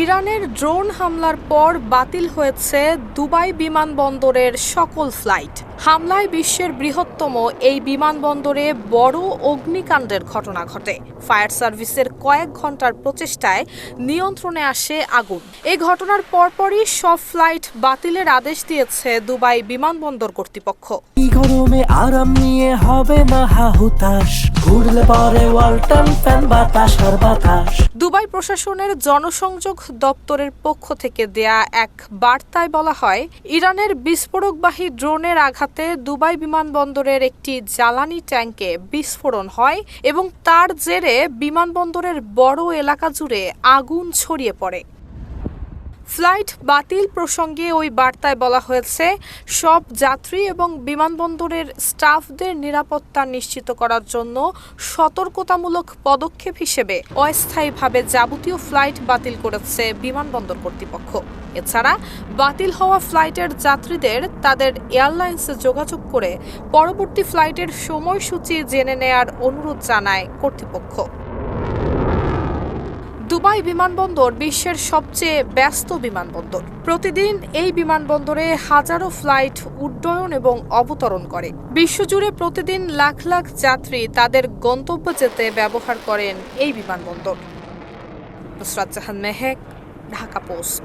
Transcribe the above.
ইরানের ড্রোন হামলার পর বাতিল হয়েছে দুবাই বিমানবন্দরের সকল ফ্লাইট। হামলায় বিশ্বের বৃহত্তম এই বিমানবন্দরে বড় অগ্নিকাণ্ডের ঘটনা ঘটে। ফায়ার সার্ভিসের কয়েক ঘন্টার প্রচেষ্টায় নিয়ন্ত্রণে আসে আগুন। এই ঘটনার পরপরই সব ফ্লাইট বাতিলের আদেশ দিয়েছে দুবাই বিমানবন্দর কর্তৃপক্ষ। গরমে আরাম নিয়ে হবে না হাহুতাশ, ঘুরলে পরে ওয়ালটন ফ্যান বাতাস আর বাতাস। দুবাই প্রশাসনের জনসংযোগ দপ্তরের পক্ষ থেকে দেয়া এক বার্তায় বলা হয়, ইরানের বিস্ফোরকবাহী ড্রোনের আঘাতে দুবাই বিমানবন্দরের একটি জ্বালানি ট্যাঙ্কে বিস্ফোরণ হয় এবং তার জেরে বিমানবন্দরের বড় এলাকা জুড়ে আগুন ছড়িয়ে পড়ে। ফ্লাইট বাতিল প্রসঙ্গে ওই বার্তায় বলা হয়েছে, সব যাত্রী এবং বিমানবন্দরের স্টাফদের নিরাপত্তা নিশ্চিত করার জন্য সতর্কতামূলক পদক্ষেপ হিসেবে অস্থায়ীভাবে যাবতীয় ফ্লাইট বাতিল করেছে বিমানবন্দর কর্তৃপক্ষ। এছাড়া বাতিল হওয়া ফ্লাইটের যাত্রীদের তাদের এয়ারলাইন্সে যোগাযোগ করে পরবর্তী ফ্লাইটের সময়সূচি জেনে নেয়ার অনুরোধ জানায় কর্তৃপক্ষ। দুবাই বিমানবন্দর বিশ্বের সবচেয়ে ব্যস্ত বিমানবন্দর। প্রতিদিন এই বিমানবন্দরে হাজারো ফ্লাইট উড্ডয়ন এবং অবতরণ করে। বিশ্বজুড়ে প্রতিদিন লাখ লাখ যাত্রী তাদের গন্তব্যে যেতে ব্যবহার করেন এই বিমানবন্দর। নুসরাত জাহান মেহেক, ঢাকা পোস্ট।